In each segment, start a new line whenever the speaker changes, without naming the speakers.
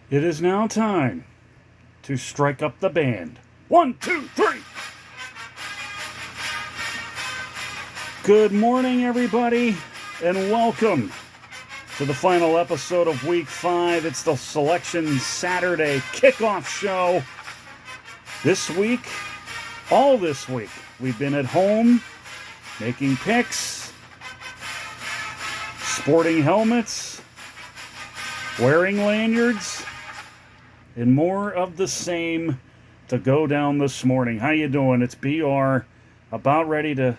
It is now time to strike up the band. 1, 2, 3. Good morning, everybody, and welcome to the final episode of Week 5. It's the Selection Saturday Kickoff show. This week, all this week, we've been at home making picks, sporting helmets, wearing lanyards, and more of the same to go down this morning. How you doing? It's BR, about ready to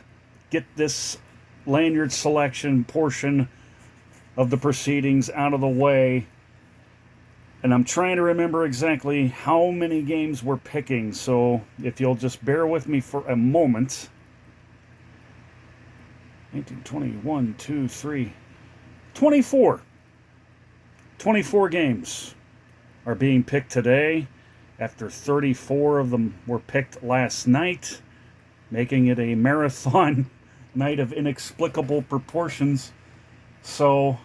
get this lanyard selection portion of the proceedings out of the way. And I'm trying to remember exactly how many games we're picking, so if you'll just bear with me for a moment. 19, 21, 2, 3, 24. 24 games are being picked today, after 34 of them were picked last night, making it a marathon night of inexplicable proportions. So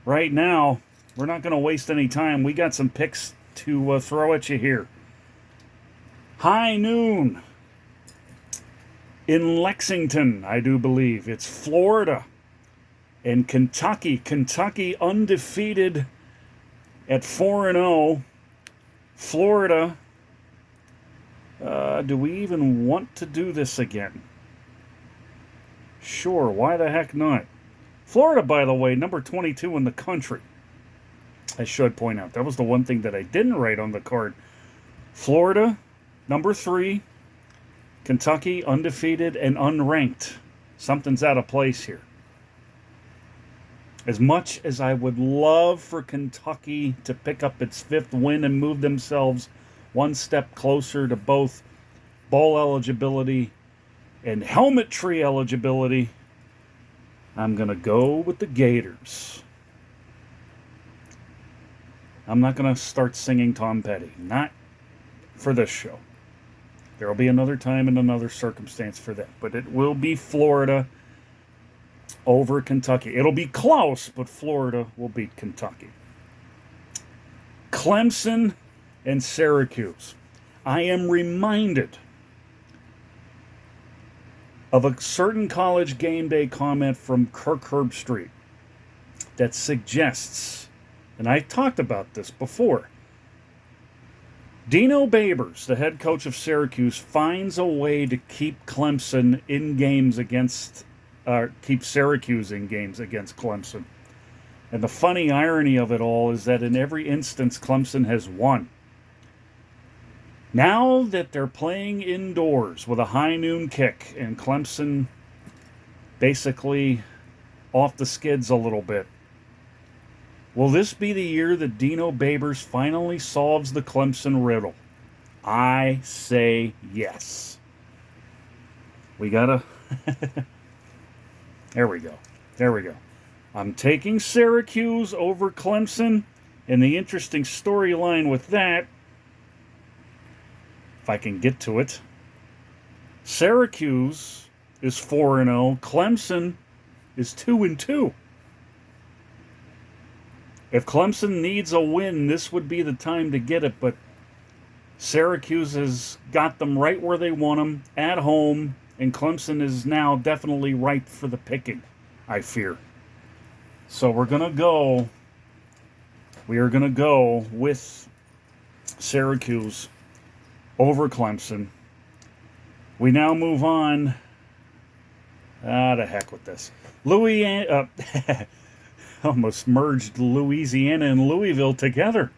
right now, we're not going to waste any time. We got some picks to throw at you here. High noon in Lexington, I do believe. It's Florida and Kentucky. Kentucky undefeated at 4-0. Florida, do we even want to do this again? Sure, why the heck not? Florida, by the way, number 22 in the country. I should point out, that was the one thing that I didn't write on the card. Florida, number 3. Kentucky, undefeated and unranked. Something's out of place here. As much as I would love for Kentucky to pick up its 5th win and move themselves one step closer to both bowl eligibility and helmet tree eligibility, I'm going to go with the Gators. I'm not going to start singing Tom Petty. Not for this show. There will be another time and another circumstance for that. But it will be Florida over Kentucky. It'll be close, but Florida will beat Kentucky. Clemson and Syracuse. I am reminded of a certain College Game Day comment from Kirk Herbstreit that suggests, and I talked about this before, Dino Babers, the head coach of Syracuse, finds a way to keep Clemson in games against keep Syracuse in games against Clemson. And the funny irony of it all is that in every instance, Clemson has won. Now that they're playing indoors with a high noon kick and Clemson basically off the skids a little bit, will this be the year that Dino Babers finally solves the Clemson riddle? I say yes. We gotta... There we go. There we go. I'm taking Syracuse over Clemson. And the interesting storyline with that, if I can get to it, Syracuse is 4-0. Clemson is 2-2. If Clemson needs a win, this would be the time to get it. But Syracuse has got them right where they want them, at home. And Clemson is now definitely ripe for the picking, I fear. So we are going to go with Syracuse over Clemson. We now move on. The heck with this. Almost merged Louisiana and Louisville together.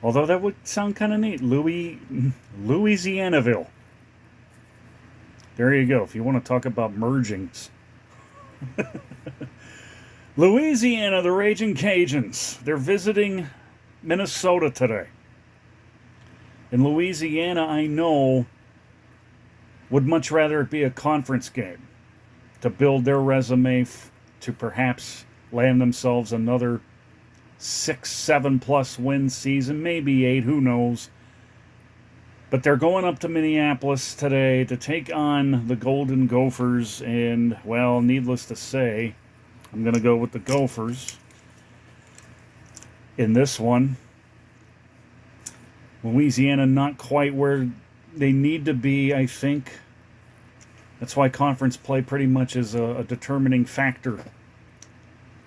Although that would sound kind of neat. Louisianaville. There you go, if you want to talk about mergings. Louisiana, the Raging Cajuns. They're visiting Minnesota today. And Louisiana, I know, would much rather it be a conference game to build their resume to perhaps land themselves another 6, 7+ win season, maybe 8, who knows. But they're going up to Minneapolis today to take on the Golden Gophers, and, well, needless to say, I'm going to go with the Gophers in this one. Louisiana not quite where they need to be, I think. That's why conference play pretty much is a determining factor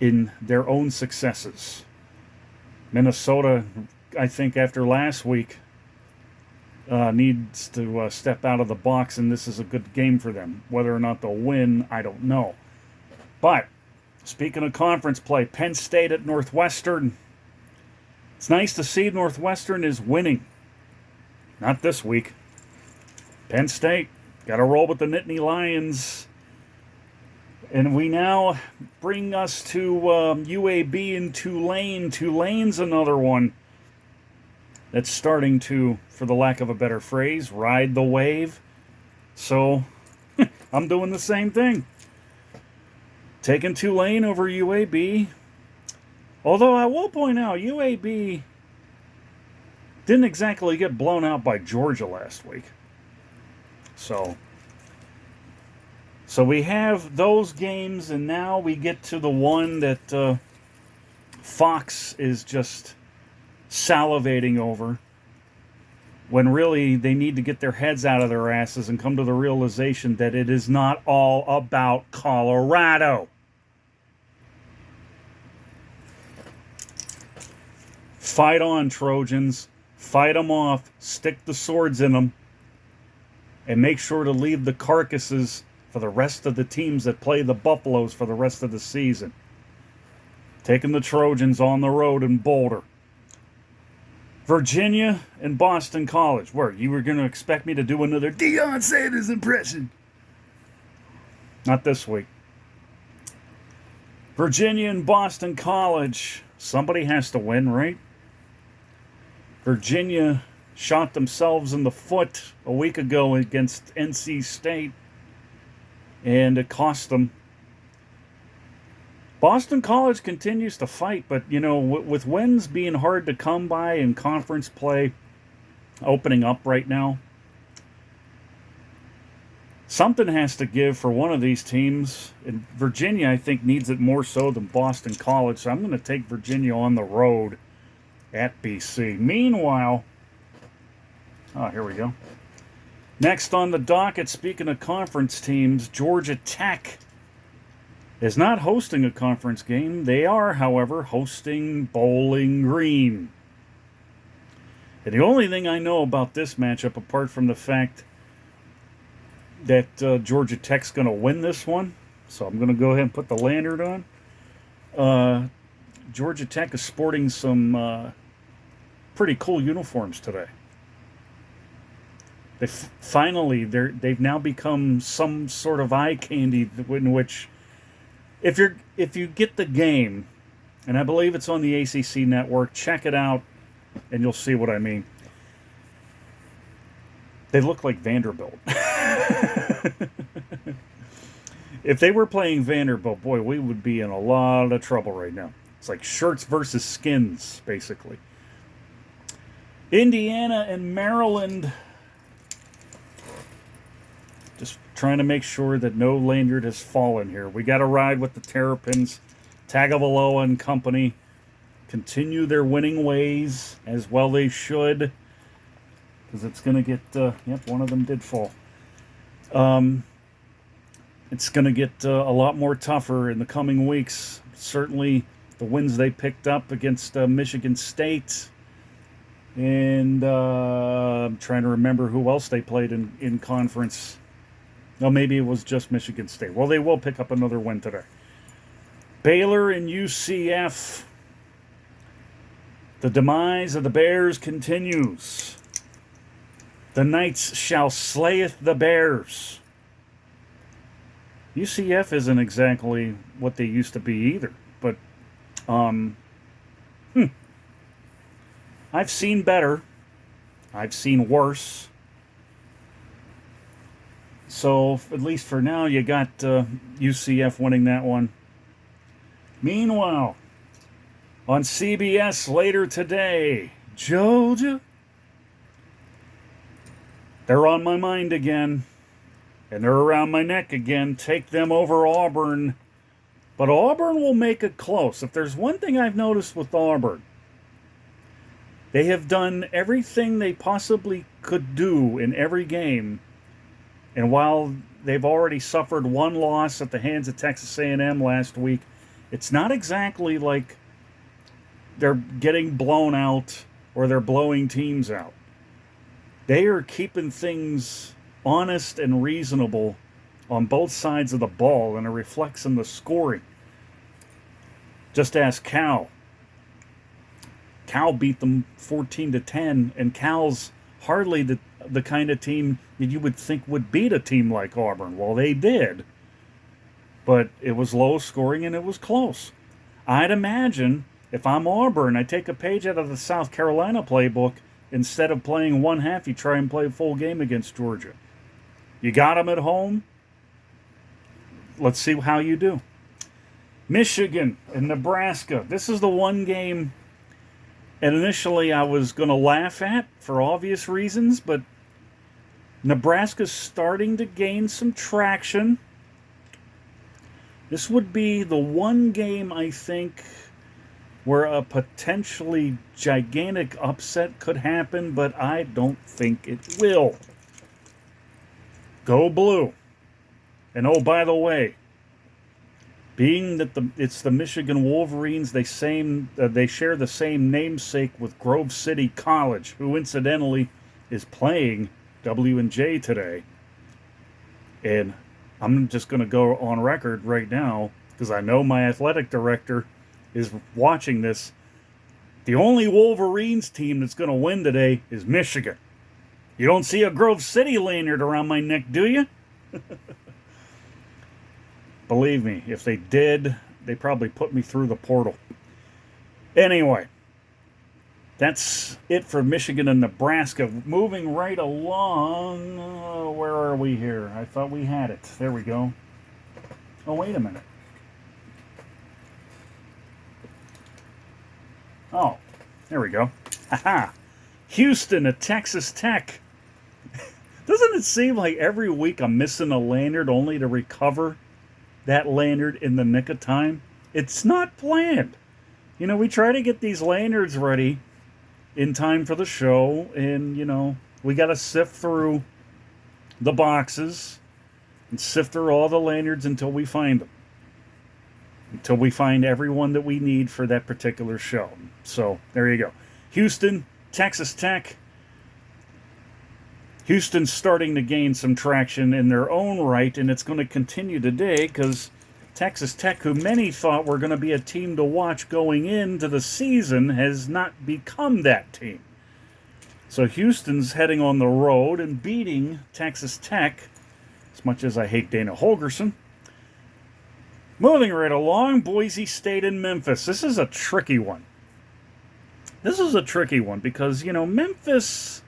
in their own successes. Minnesota, I think after last week, needs to step out of the box, and this is a good game for them. Whether or not they'll win, I don't know. But speaking of conference play, Penn State at Northwestern. It's nice to see Northwestern is winning. Not this week. Penn State got to roll with the Nittany Lions. And we now bring us to UAB and Tulane. Tulane's another one that's starting to, for the lack of a better phrase, ride the wave. So I'm doing the same thing. Taking Tulane over UAB. Although I will point out, UAB didn't exactly get blown out by Georgia last week. So we have those games, and now we get to the one that Fox is just salivating over, when really they need to get their heads out of their asses and come to the realization that it is not all about Colorado. Fight on, Trojans. Fight them off. Stick the swords in them. And make sure to leave the carcasses for the rest of the teams that play the Buffaloes for the rest of the season. Taking the Trojans on the road in Boulder. Virginia and Boston College. Where? You were going to expect me to do another Deion Sanders impression? Not this week. Virginia and Boston College. Somebody has to win, right? Virginia shot themselves in the foot a week ago against NC State, and it cost them. Boston College continues to fight, but, you know, with wins being hard to come by and conference play opening up right now, something has to give for one of these teams. And Virginia, I think, needs it more so than Boston College, so I'm going to take Virginia on the road at BC. Meanwhile, here we go. Next on the docket, speaking of conference teams, Georgia Tech is not hosting a conference game. They are, however, hosting Bowling Green. And the only thing I know about this matchup, apart from the fact that Georgia Tech's going to win this one, so I'm going to go ahead and put the lanyard on. Georgia Tech is sporting some pretty cool uniforms today. They've now become some sort of eye candy in which, if you get the game, and I believe it's on the ACC network, check it out, and you'll see what I mean. They look like Vanderbilt. If they were playing Vanderbilt, boy, we would be in a lot of trouble right now. It's like shirts versus skins, basically. Indiana and Maryland. Just trying to make sure that no lanyard has fallen here. We got to ride with the Terrapins. Tagovailoa and company continue their winning ways, as well they should. Because it's going to get... yep, one of them did fall. It's going to get a lot more tougher in the coming weeks. Certainly the wins they picked up against Michigan State. And I'm trying to remember who else they played in conference. Oh, maybe it was just Michigan State. Well, they will pick up another win today. Baylor and UCF. The demise of the Bears continues. The Knights shall slayeth the Bears. UCF isn't exactly what they used to be either. But, I've seen better. I've seen worse. So, at least for now, you got UCF winning that one. Meanwhile, on CBS later today, Georgia. They're on my mind again. And they're around my neck again. Take them over Auburn. But Auburn will make it close. If there's one thing I've noticed with Auburn, They have done everything they possibly could do in every game. And while they've already suffered one loss at the hands of Texas A&M last week, it's not exactly like they're getting blown out or they're blowing teams out. They are keeping things honest and reasonable on both sides of the ball, and it reflects in the scoring. Just ask Cal. Cal beat them 14-10, and Cal's hardly the kind of team that you would think would beat a team like Auburn. Well, they did, but it was low scoring and it was close. I'd imagine if I'm Auburn, I take a page out of the South Carolina playbook. Instead of playing one half, you try and play a full game against Georgia. You got them at home. Let's see how you do. Michigan and Nebraska. This is the one game, and initially I was going to laugh at for obvious reasons, but Nebraska's starting to gain some traction. This would be the one game, I think, where a potentially gigantic upset could happen, but I don't think it will. Go Blue. And oh, by the way, being that it's the Michigan Wolverines, they share the same namesake with Grove City College, who incidentally is playing W&J today. And I'm just going to go on record right now, because I know my athletic director is watching this. The only Wolverines team that's going to win today is Michigan. You don't see a Grove City lanyard around my neck, do you? Believe me, if they did, they probably put me through the portal. Anyway, that's it for Michigan and Nebraska. Moving right along, where are we here? I thought we had it. There we go. Oh, wait a minute. Oh, there we go. Haha. Houston at Texas Tech. Doesn't it seem like every week I'm missing a lanyard only to recover that lanyard in the nick of time? It's not planned. You know, we try to get these lanyards ready in time for the show, and, you know, we got to sift through the boxes and sift through all the lanyards until we find them. Until we find everyone that we need for that particular show. So, there you go. Houston, Texas Tech. Houston's starting to gain some traction in their own right, and it's going to continue today because Texas Tech, who many thought were going to be a team to watch going into the season, has not become that team. So Houston's heading on the road and beating Texas Tech, as much as I hate Dana Holgerson. Moving right along, Boise State and Memphis. This is a tricky one. This is a tricky one because, you know, Memphis,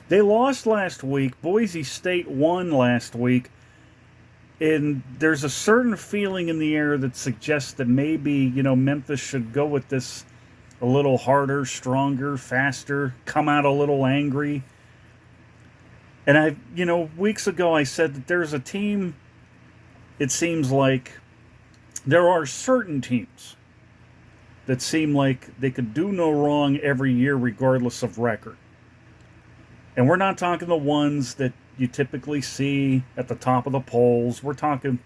they lost last week. Boise State won last week. And there's a certain feeling in the air that suggests that maybe, you know, Memphis should go with this a little harder, stronger, faster, come out a little angry. And weeks ago I said that there's a team, it seems like there are certain teams that seem like they could do no wrong every year regardless of record. And we're not talking the ones that you typically see at the top of the polls. We're talking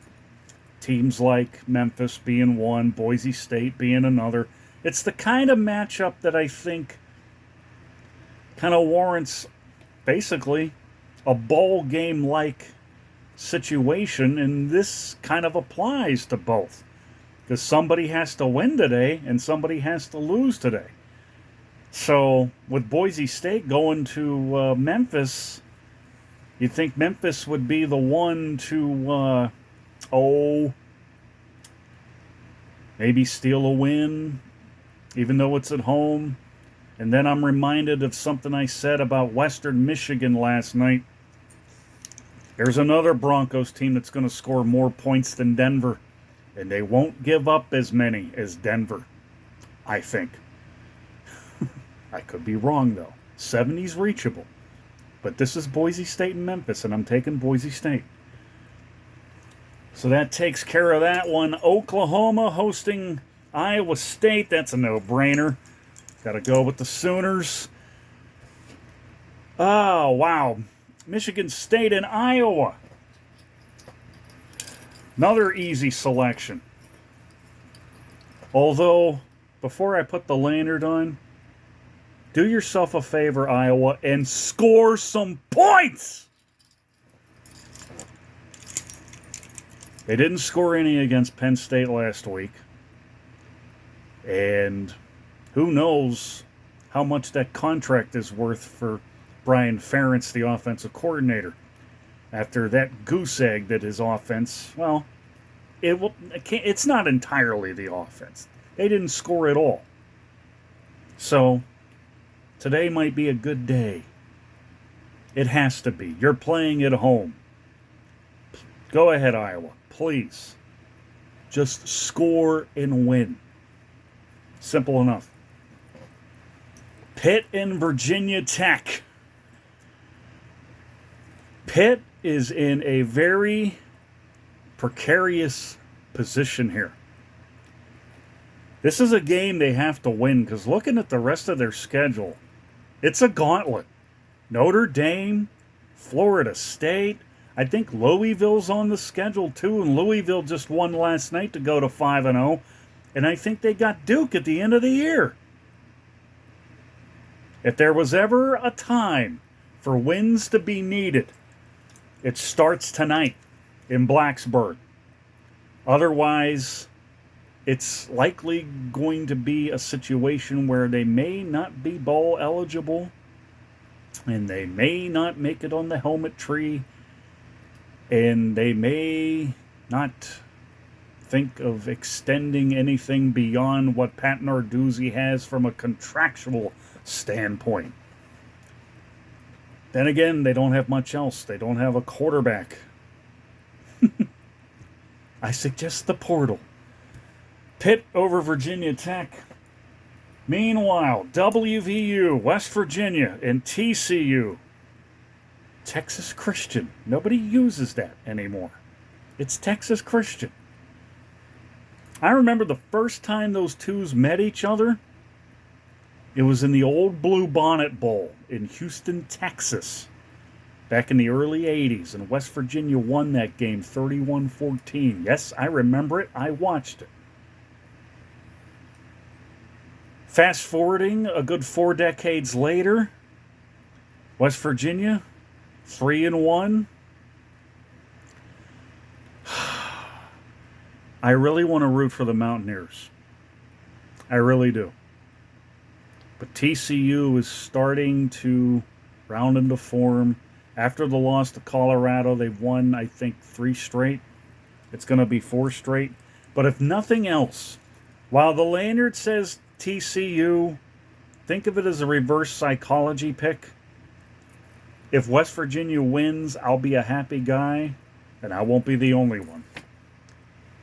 teams like Memphis being one, Boise State being another. It's the kind of matchup that I think kind of warrants basically a bowl game-like situation, and this kind of applies to both. Because somebody has to win today and somebody has to lose today. So with Boise State going to Memphis, you think Memphis would be the one to, maybe steal a win, even though it's at home. And then I'm reminded of something I said about Western Michigan last night. There's another Broncos team that's going to score more points than Denver, and they won't give up as many as Denver, I think. I could be wrong, though. 70's reachable. But this is Boise State and Memphis, and I'm taking Boise State. So that takes care of that one. Oklahoma hosting Iowa State, that's a no-brainer. Got to go with the Sooners. Oh, wow. Michigan State and Iowa. Another easy selection. Although, before I put the lanyard on, do yourself a favor, Iowa, and score some points! They didn't score any against Penn State last week. And who knows how much that contract is worth for Brian Ferentz, the offensive coordinator. After that goose egg that his offense, well, it's not entirely the offense. They didn't score at all. So, today might be a good day. It has to be. You're playing at home. Go ahead, Iowa. Please. Just score and win. Simple enough. Pitt and Virginia Tech. Pitt is in a very precarious position here. This is a game they have to win because looking at the rest of their schedule, it's a gauntlet. Notre Dame, Florida State. I think Louisville's on the schedule too, and Louisville just won last night to go to 5-0. And I think they got Duke at the end of the year. If there was ever a time for wins to be needed, it starts tonight in Blacksburg. Otherwise, it's likely going to be a situation where they may not be bowl eligible, and they may not make it on the helmet tree, and they may not think of extending anything beyond what Pat Narduzzi has from a contractual standpoint. Then again, they don't have much else. They don't have a quarterback. I suggest the portal. Pitt over Virginia Tech. Meanwhile, WVU, West Virginia, and TCU. Texas Christian. Nobody uses that anymore. It's Texas Christian. I remember the first time those twos met each other. It was in the old Blue Bonnet Bowl in Houston, Texas, back in the early 80s, and West Virginia won that game 31-14. Yes, I remember it. I watched it. Fast forwarding a good 4 decades later, West Virginia, 3-1. I really want to root for the Mountaineers. I really do. But TCU is starting to round into form. After the loss to Colorado, they've won, I think, 3 straight. It's going to be 4 straight. But if nothing else, while the Lanyard says TCU, think of it as a reverse psychology pick. If West Virginia wins, I'll be a happy guy, and I won't be the only one.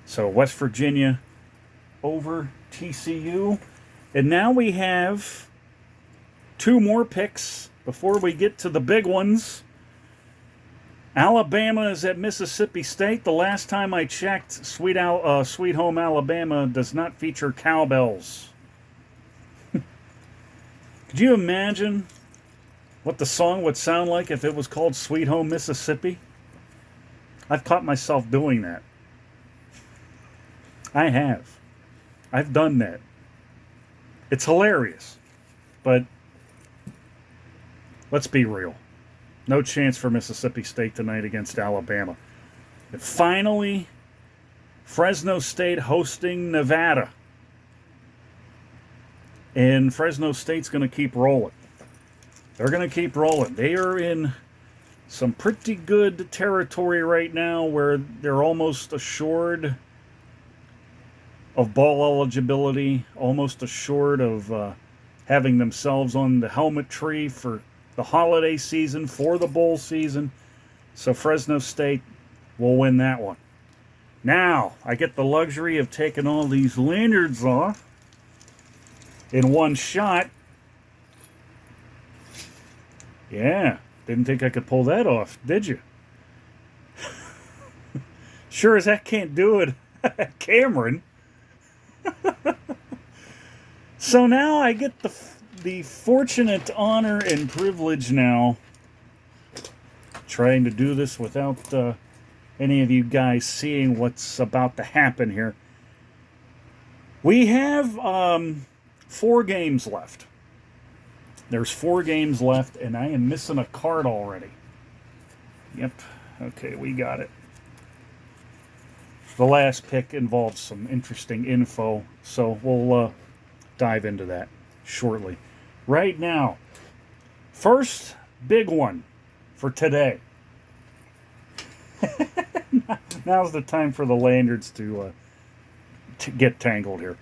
So West Virginia over TCU. And now we have 2 more picks before we get to the big ones. Alabama is at Mississippi State. The last time I checked, Sweet Home Alabama does not feature cowbells. Could you imagine what the song would sound like if it was called Sweet Home Mississippi? I've caught myself doing that. I have. I've done that. It's hilarious. But let's be real. No chance for Mississippi State tonight against Alabama. And finally, Fresno State hosting Nevada. And Fresno State's going to keep rolling. They're going to keep rolling. They are in some pretty good territory right now where they're almost assured of bowl eligibility, almost assured of having themselves on the helmet tree for the holiday season, for the bowl season. So Fresno State will win that one. Now, I get the luxury of taking all these lanyards off in one shot. Yeah, didn't think I could pull that off, did you? Sure as heck can't do it, Cameron. So now I get the fortunate honor and privilege now, trying to do this without any of you guys seeing what's about to happen here. We have 4 games left. There's 4 games left, and I am missing a card already. Yep. Okay, we got it. The last pick involves some interesting info, so we'll dive into that shortly. Right now, first big one for today. Now's the time for the Lanyards to get tangled here.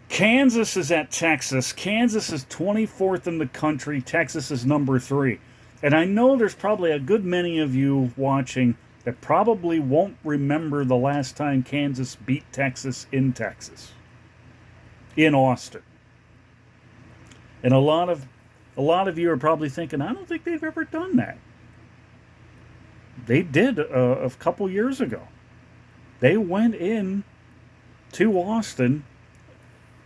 Kansas is at Texas. Kansas is 24th in the country. Texas is number 3. And I know there's probably a good many of you watching that probably won't remember the last time Kansas beat Texas in Texas, in Austin. And a lot of you are probably thinking, I don't think they've ever done that. They did a couple years ago. They went in to Austin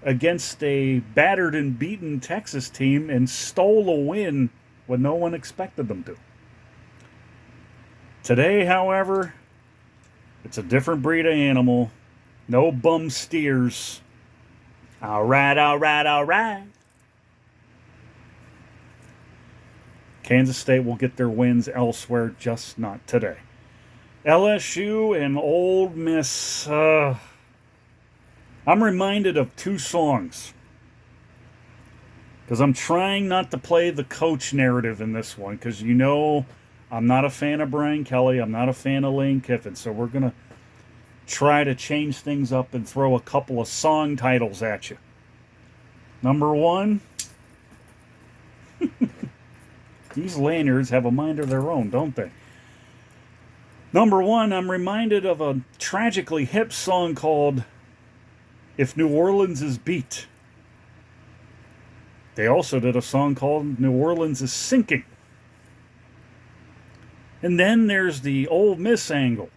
against a battered and beaten Texas team and stole a win when no one expected them to. Today, however, it's a different breed of animal. No bum steers. All right, all right, all right. Kansas State will get their wins elsewhere, just not today. LSU and Ole Miss. I'm reminded of 2 songs, because I'm trying not to play the coach narrative in this one, because you know I'm not a fan of Brian Kelly. I'm not a fan of Lane Kiffin, so we're going to try to change things up and throw a couple of song titles at you. Number 1, these Lanyards have a mind of their own, don't they? Number 1, I'm reminded of a tragically hip song called If New Orleans Is Beat. They also did a song called New Orleans Is Sinking. And then there's the Ole Miss angle.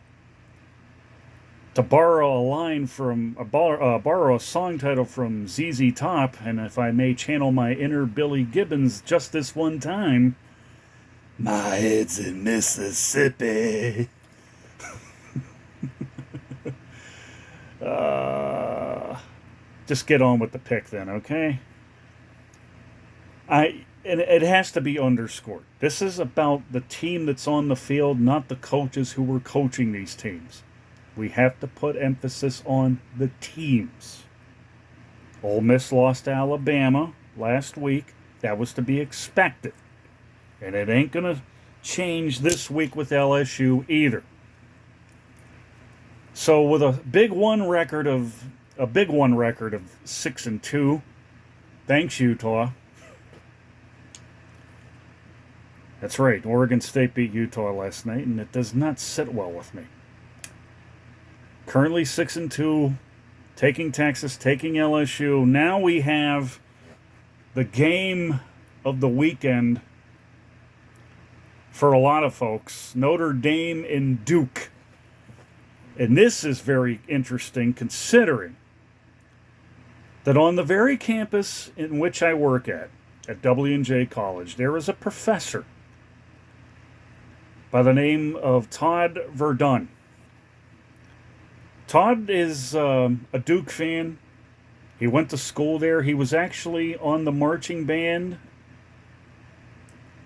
To borrow a line from, borrow a song title from ZZ Top, and if I may channel my inner Billy Gibbons just this one time, my head's in Mississippi. Just get on with the pick then, okay? And it has to be underscored. This is about the team that's on the field, not the coaches who were coaching these teams. We have to put emphasis on the teams. Ole Miss lost to Alabama last week. That was to be expected. And it ain't going to change this week with LSU either. So with a big one record of 6-2, thanks Utah. That's right, Oregon State beat Utah last night, and it does not sit well with me. Currently 6-2, taking Texas, taking LSU. Now we have the game of the weekend for a lot of folks, Notre Dame and Duke. And this is very interesting considering that on the very campus in which I work at W&J College, there is a professor by the name of Todd Verdun. Todd is a Duke fan. He went to school there. He was actually on the marching band,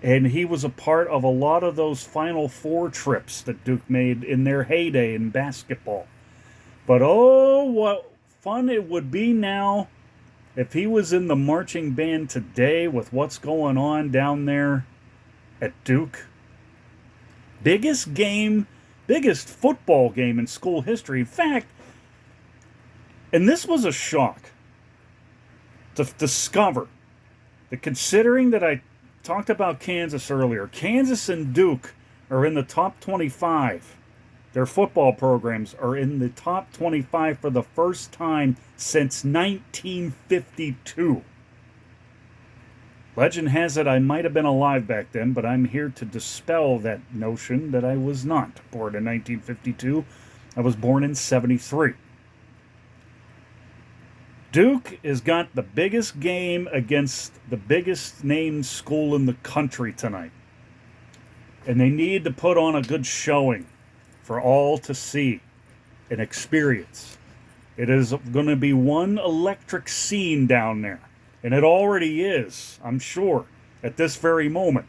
and he was a part of a lot of those Final Four trips that Duke made in their heyday in basketball. But oh, what fun it would be now if he was in the marching band today with what's going on down there at Duke. Biggest football game in school history. In fact, and this was a shock to discover that, considering that I talked about Kansas earlier, Kansas and Duke are in the top 25. Their football programs are in the top 25 for the first time since 1952. Legend has it I might have been alive back then, but I'm here to dispel that notion that I was not born in 1952. I was born in 73. Duke has got the biggest game against the biggest named school in the country tonight. And they need to put on a good showing for all to see and experience. It is going to be one electric scene down there. And it already is, I'm sure, at this very moment.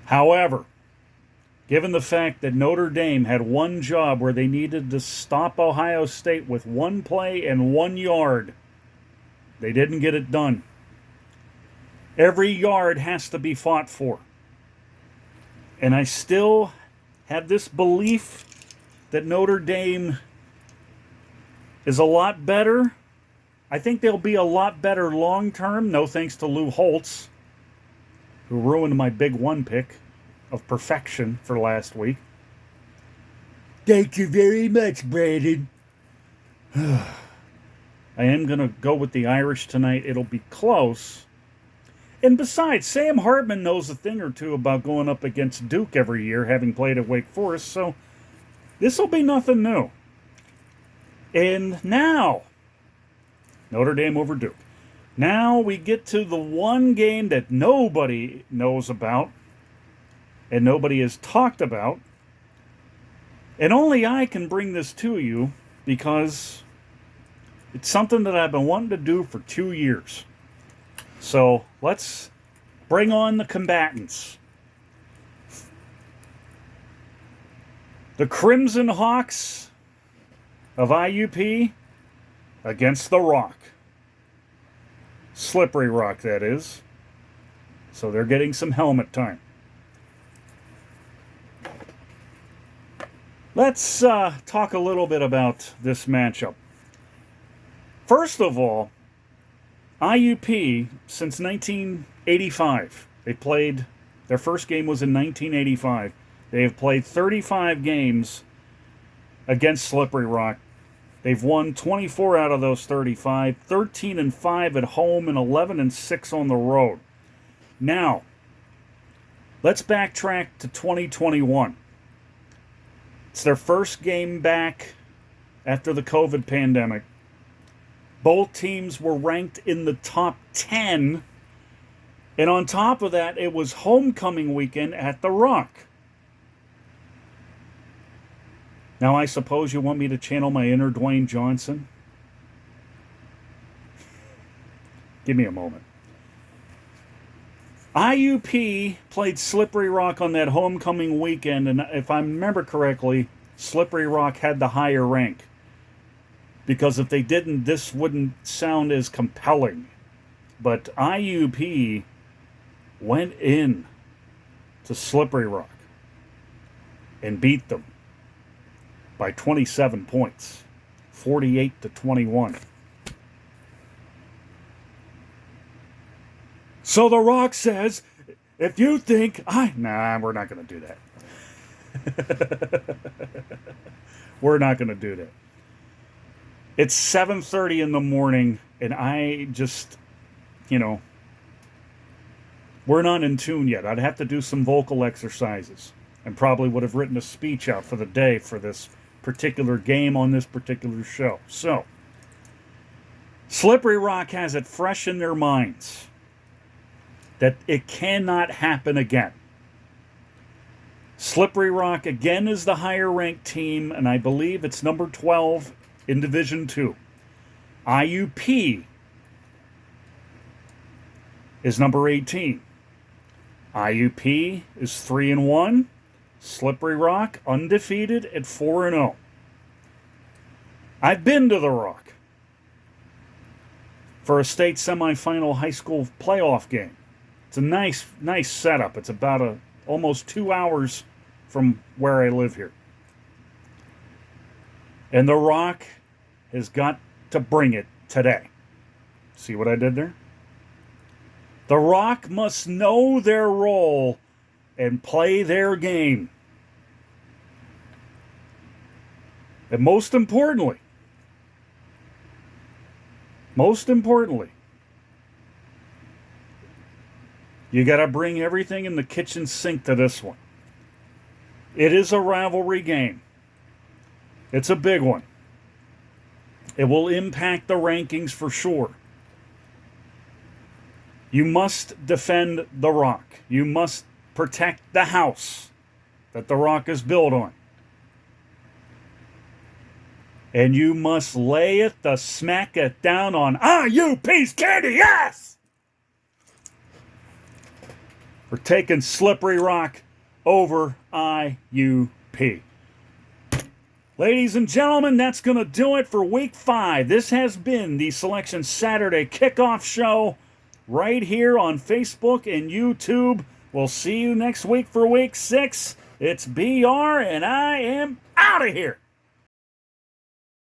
However, given the fact that Notre Dame had one job where they needed to stop Ohio State with one play and 1 yard, they didn't get it done. Every yard has to be fought for. And I still have this belief that Notre Dame is a lot better. I think they'll be a lot better long term, no thanks to Lou Holtz, who ruined my big one pick of perfection for last week. Thank you very much, Brandon. I am going to go with the Irish tonight. It'll be close. And besides, Sam Hartman knows a thing or two about going up against Duke every year, having played at Wake Forest, so this will be nothing new. And now, Notre Dame over Duke. Now we get to the one game that nobody knows about and nobody has talked about. And only I can bring this to you because it's something that I've been wanting to do for 2 years. So let's bring on the combatants. The Crimson Hawks of IUP against the Rock. Slippery Rock, that is. So they're getting some helmet time. Let's talk a little bit about this matchup. First of all, IUP, since 1985, they played, their first game was in 1985. They have played 35 games against Slippery Rock. They've won 24 out of those 35, 13-5 at home and 11-6 on the road. Now, let's backtrack to 2021. It's their first game back after the COVID pandemic. Both teams were ranked in the top 10. And on top of that, it was homecoming weekend at the Rock. Now, I suppose you want me to channel my inner Dwayne Johnson? Give me a moment. IUP played Slippery Rock on that homecoming weekend, and if I remember correctly, Slippery Rock had the higher rank. Because if they didn't, this wouldn't sound as compelling. But IUP went in to Slippery Rock and beat them by 27 points, 48-21. So the Rock says, if you think nah, we're not going to do that. We're not going to do that. It's 7:30 in the morning, and I just, we're not in tune yet. I'd have to do some vocal exercises and probably would have written a speech out for the day for this particular game on this particular show. So, Slippery Rock has it fresh in their minds that it cannot happen again. Slippery Rock again is the higher ranked team, and I believe it's number 12 in Division 2. IUP is number 18. IUP is 3-1. Slippery Rock undefeated at 4-0. I've been to the Rock for a state semifinal high school playoff game. It's a nice setup. It's about almost 2 hours from where I live here. And the Rock has got to bring it today. See what I did there? The Rock must know their role and play their game. And most importantly, you got to bring everything in the kitchen sink to this one. It is a rivalry game. It's a big one. It will impact the rankings for sure. You must defend the Rock. You must protect the house that the Rock is built on. And you must lay it, smack it down on IUP's candy ass for taking Slippery Rock over IUP. Ladies and gentlemen, that's going to do it for Week 5. This has been the Selection Saturday Kickoff Show right here on Facebook and YouTube. We'll see you next week for Week 6. It's BR, and I am out of here.